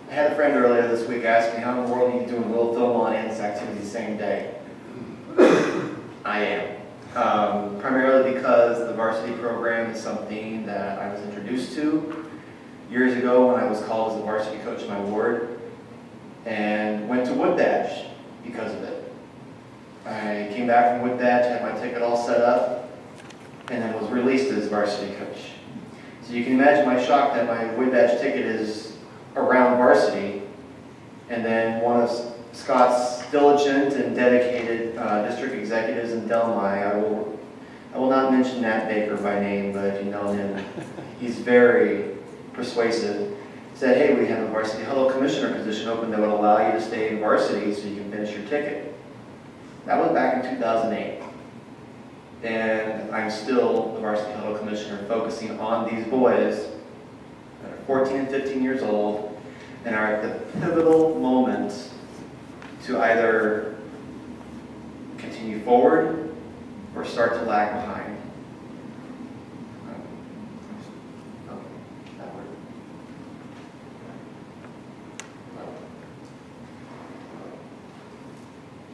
I had a friend earlier this week ask me, how in the world are you doing Little Philmont and this activity the same day? I am. Primarily because the varsity program is something that I was introduced to years ago when I was called as the varsity coach in my ward, and went to Wood Badge because of it. I came back from Wood Badge, had my ticket all set up, and then was released as varsity coach. So you can imagine my shock that my Wood Badge ticket is around varsity, and then one of Scott's diligent and dedicated district executives in Delmi, I will not mention Nat Baker by name, but if you know him, he's very persuasive, said, hey, we have a varsity huddle commissioner position open that would allow you to stay in varsity so you can finish your ticket. That was back in 2008. And I'm still the varsity huddle commissioner focusing on these boys that are 14 and 15 years old and are at the pivotal moment to either continue forward or start to lag behind.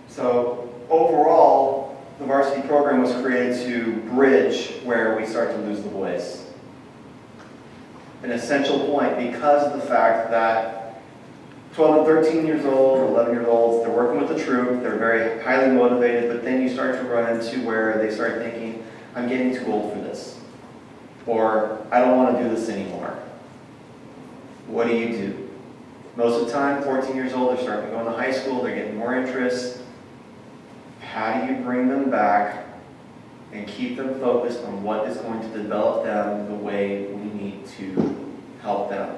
So overall, the varsity program was created to bridge where we start to lose the boys. An essential point because of the fact that 12 and 13 years old, or 11 years old, they're working with the troop, they're very highly motivated, but then you start to run into where they start thinking, I'm getting too old for this. Or, I don't want to do this anymore. What do? Most of the time, 14 years old, they're starting to go into high school, they're getting more interest. How do you bring them back and keep them focused on what is going to develop them the way we need to help them?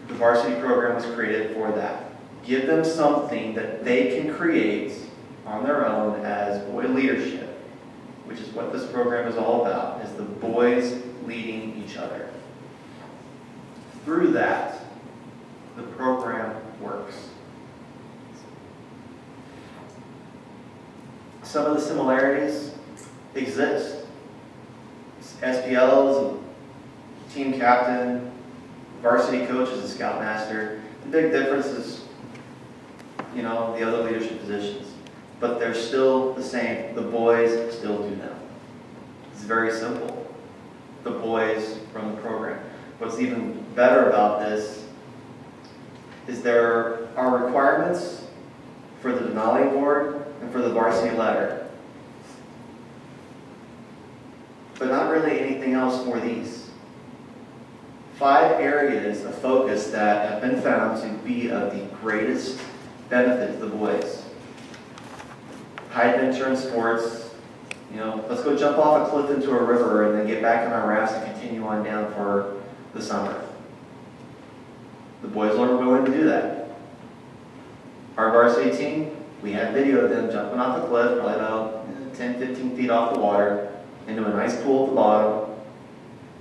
The varsity program was created for that. Give them something that they can create on their own as boy leadership, which is what this program is all about, is the boys leading each other. Through that, the program works. Some of the similarities exist. SPLs, team captain, varsity coach is a scoutmaster. The big difference is, the other leadership positions. But they're still the same. The boys still do them. It's very simple. The boys run the program. What's even better about this is there are requirements for the Denali Award and for the varsity letter. But not really anything else for these. 5 areas of focus that have been found to be of the greatest benefit to the boys. High adventure in sports. Let's go jump off a cliff into a river and then get back in our rafts and continue on down for the summer. The boys are willing to do that. Our varsity team, we had video of them jumping off a cliff, probably about 10, 15 feet off the water, into a nice pool at the bottom.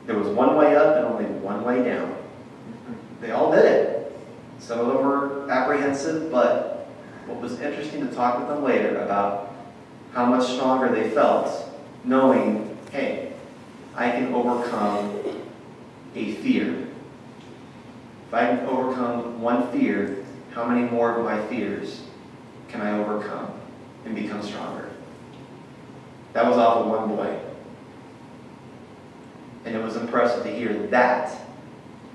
There was one way up and only one way down. They all did it. Some of them were apprehensive, but what was interesting to talk with them later about how much stronger they felt, knowing, hey, I can overcome a fear. If I can overcome one fear, how many more of my fears can I overcome and become stronger? That was off of one boy. And it was impressive to hear that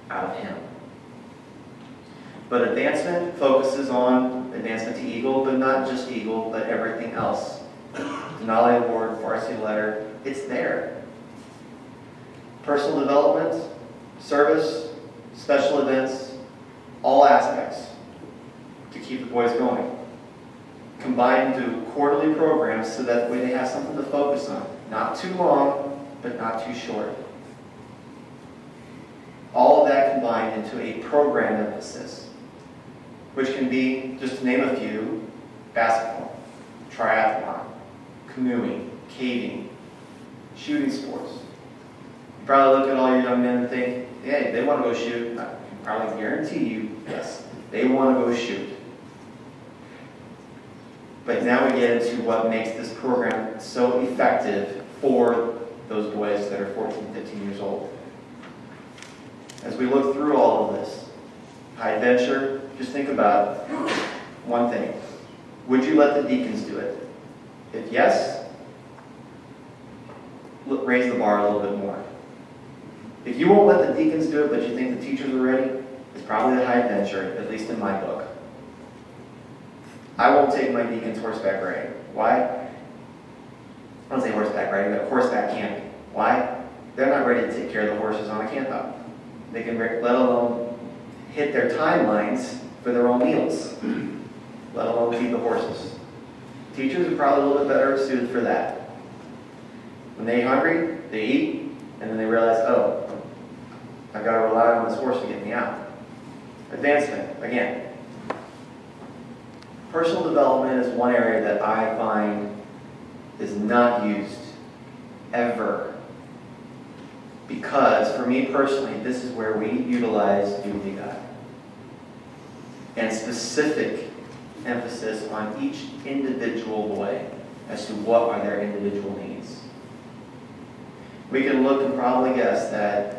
out of him. But advancement focuses on advancement to Eagle, but not just Eagle, but everything else. Denali Award, varsity letter, it's there. Personal development, service, special events, all aspects to keep the boys going. Combined into quarterly programs so that way they have something to focus on. Not too long, but not too short. All of that combined into a program emphasis, which can be, just to name a few, basketball, triathlon, canoeing, caving, shooting sports. You probably look at all your young men and think, hey, they want to go shoot. I can probably guarantee you, yes, they want to go shoot. But now we get into what makes this program so effective for those boys that are 14, 15 years old. As we look through all of this, high adventure, just think about one thing. Would you let the deacons do it? If yes, raise the bar a little bit more. If you won't let the deacons do it, but you think the teachers are ready, it's probably the high adventure, at least in my book. I won't take my deacons horseback riding. Why? I don't say horseback riding, but horseback camping. Why? They're not ready to take care of the horses on a camp out. They can, let alone hit their timelines for their own meals, let alone feed the horses. Teachers are probably a little bit better suited for that. When they're hungry, they eat, and then they realize, oh, I've got to rely on this horse to get me out. Advancement, again. Personal development is one area that I find is not used ever. Because, for me personally, this is where we utilize Unity God. And specific emphasis on each individual boy as to what are their individual needs. We can look and probably guess that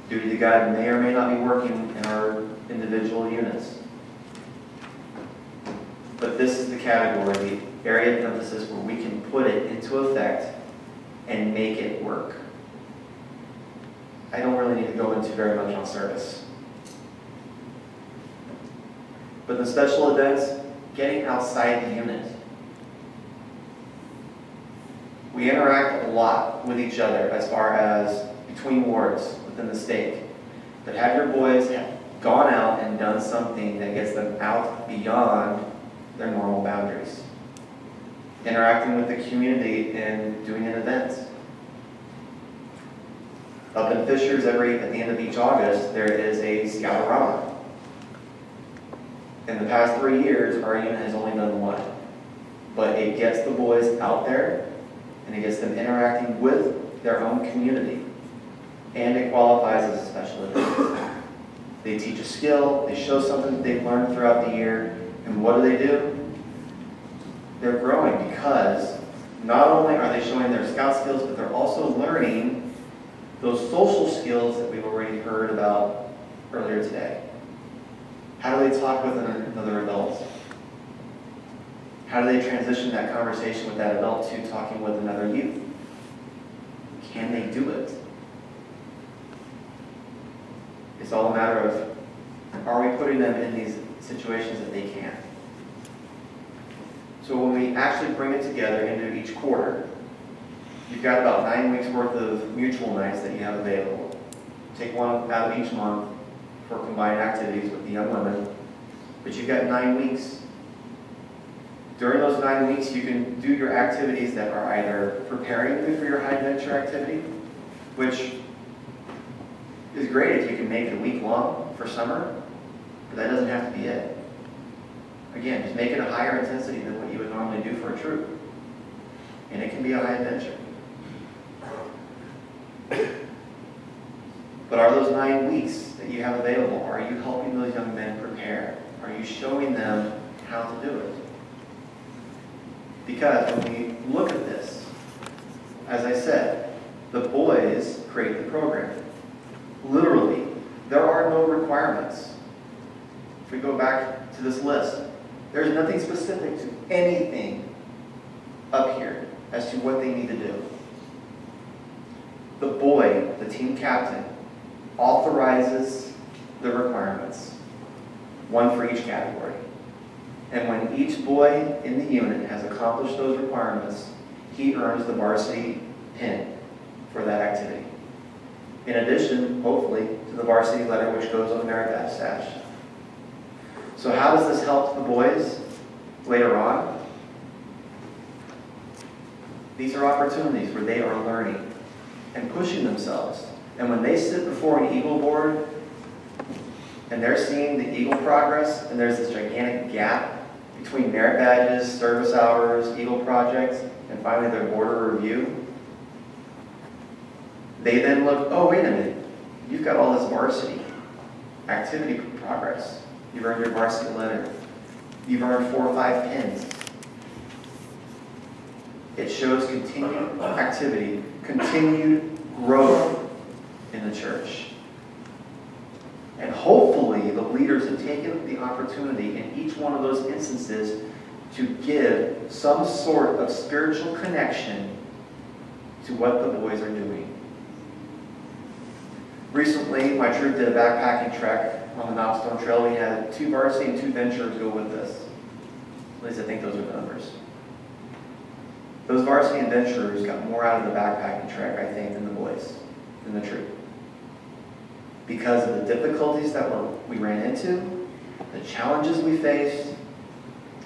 Duty to God may or may not be working in our individual units. But this is the category, the area of emphasis where we can put it into effect and make it work. I don't really need to go into very much on service. But the special events, getting outside the unit. We interact a lot with each other as far as between wards within the state. But have your boys gone out and done something that gets them out beyond their normal boundaries. Interacting with the community and doing an event. Up in Fishers, at the end of each August, there is a Scout-A-Rama. In the past 3 years, our unit has only done one. But it gets the boys out there, and it gets them interacting with their own community. And it qualifies as a special event. They teach a skill, they show something that they've learned throughout the year, and what do? They're growing because not only are they showing their scout skills, but they're also learning those social skills that we've already heard about earlier today. How do they talk with another adult? How do they transition that conversation with that adult to talking with another youth? Can they do it? It's all a matter of, are we putting them in these situations that they can? So when we actually bring it together into each quarter, you've got about 9 weeks worth of mutual nights that you have available. Take one out of each month for combined activities with the young women, but you've got 9 weeks. During those 9 weeks, you can do your activities that are either preparing you for your high adventure activity, which is great if you can make it a week long for summer, but that doesn't have to be it. Again, just make it a higher intensity than what you would normally do for a troop. And it can be a high adventure. But are those 9 weeks that you have available, are you helping those young men prepare? Are you showing them how to do it? Because when we look at this, as I said, the boys create the program. Literally, there are no requirements. If we go back to this list, there's nothing specific to anything up here as to what they need to do. The boy, the team captain, authorizes the requirements, one for each category. And when each boy in the unit has accomplished those requirements, he earns the varsity pin for that activity. In addition, hopefully, to the varsity letter which goes on their badge sash. So how does this help the boys later on? These are opportunities where they are learning and pushing themselves. And when they sit before an Eagle board and they're seeing the Eagle progress, and there's this gigantic gap between merit badges, service hours, Eagle projects, and finally their border review, they then look, oh, wait a minute, you've got all this varsity activity progress. You've earned your varsity letter. You've earned 4 or 5 pins. It shows continued activity, continued growth in the church. And hopefully, collectively, the leaders have taken the opportunity in each one of those instances to give some sort of spiritual connection to what the boys are doing. Recently, my troop did a backpacking trek on the Knobstone Trail. We had 2 varsity and 2 venturers go with us. At least I think those are the numbers. Those varsity and venturers got more out of the backpacking trek, I think, than the boys, than the troop. Because of the difficulties that we ran into, the challenges we faced,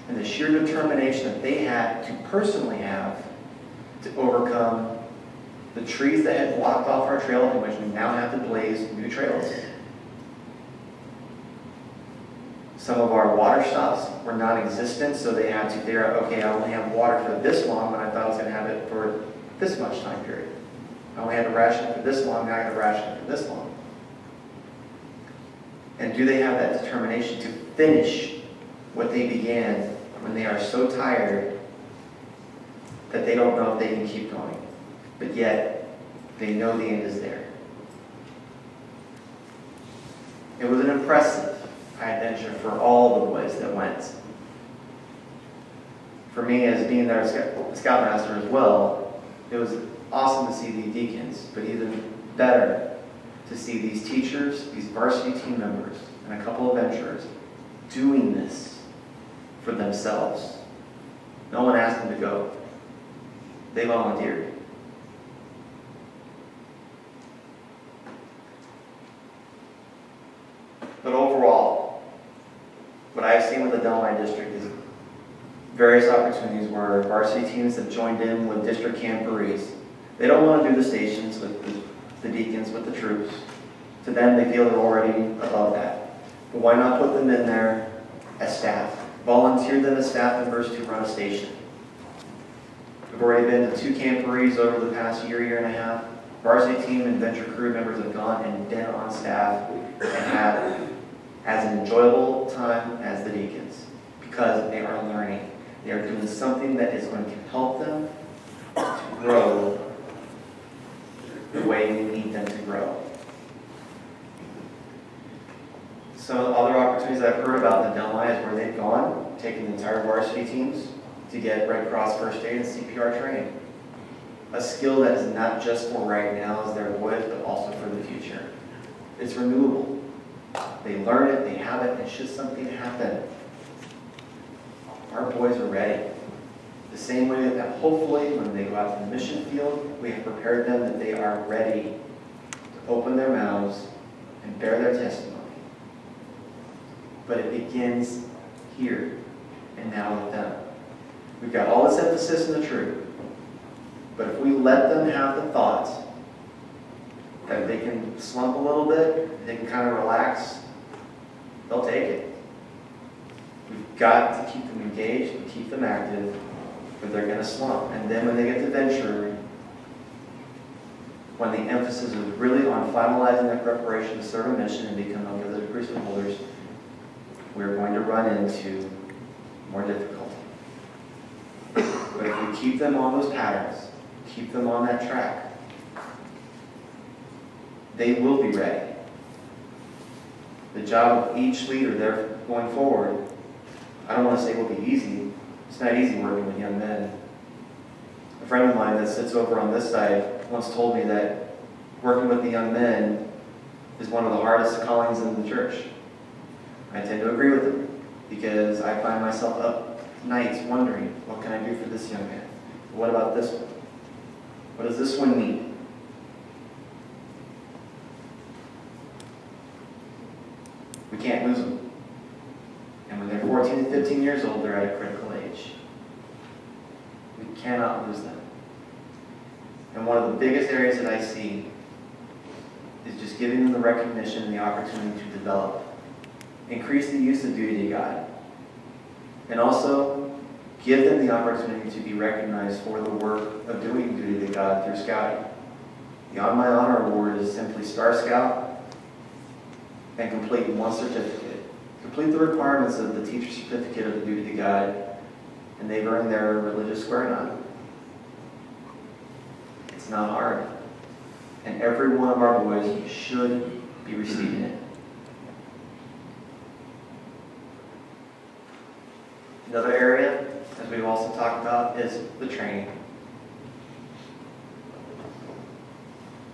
and the sheer determination that they had to personally have to overcome the trees that had blocked off our trail, in which we now have to blaze new trails. Some of our water stops were non-existent, so they had to figure out, okay, I only have water for this long, but I thought I was going to have it for this much time period. I only had a ration for this long, now I have a ration for this long. And do they have that determination to finish what they began when they are so tired that they don't know if they can keep going? But yet, they know the end is there. It was an impressive adventure for all the boys that went. For me, as being their scoutmaster as well, it was awesome to see the deacons, but even better to see these teachers, these varsity team members, and a couple of venturers doing this for themselves. No one asked them to go. They volunteered. But overall, what I've seen with the Delmi district is various opportunities where varsity teams have joined in with district camporees. They don't want to do the stations with the deacons, with the troops. To them, they feel they're already above that. But why not put them in there as staff? Volunteer them as staff members to run a station. We've already been to 2 camporees over the past year and a half. Varsity team and venture crew members have gone and been on staff and had as an enjoyable time as the deacons, because they are learning. They are doing something that is going to help them to grow the way we need them to grow. Some of the other opportunities I've heard about in the Delmi is where they've gone, taking the entire varsity teams to get Red Cross first aid and CPR training. A skill that is not just for right now as their boys, but also for the future. It's renewable. They learn it, they have it, and should something happen, our boys are ready. The same way that hopefully when they go out to the mission field, we have prepared them that they are ready to open their mouths and bear their testimony. But it begins here and now with them. We've got all this emphasis in the troop, but if we let them have the thoughts that they can slump a little bit, they can kind of relax, they'll take it. We've got to keep them engaged and keep them active, but they're going to slump. And then when they get to venture, when the emphasis is really on finalizing their preparation to serve a mission and become auxiliary priesthood holders, we're going to run into more difficulty. But if we keep them on those patterns, keep them on that track, they will be ready. The job of each leader there going forward, I don't want to say will be easy. It's not easy working with young men. A friend of mine that sits over on this side once told me that working with the young men is one of the hardest callings in the church. I tend to agree with him because I find myself up nights wondering, what can I do for this young man? What about this one? What does this one need? We can't lose them. And when they're 14 and 15 years old, they're at a critical age. We cannot lose them. And one of the biggest areas that I see is just giving them the recognition and the opportunity to develop. Increase the use of duty to God. And also, give them the opportunity to be recognized for the work of doing duty to God through scouting. The On My Honor Award is simply Star Scout and complete one certificate. Complete the requirements of the teacher certificate of the duty to God, and they've earned their religious square none. It's not hard. And every one of our boys should be receiving it. Another area, as we've also talked about, is the training.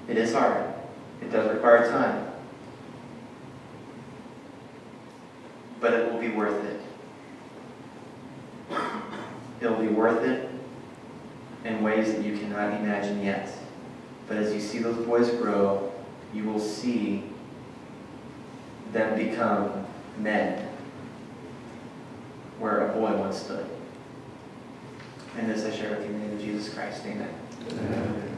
It is hard. It does require time. But it will be worth it. It will be worth it in ways that you cannot imagine yet. But as you see those boys grow, you will see them become men where a boy once stood. And this I share with you in the name of Jesus Christ. Amen. Amen.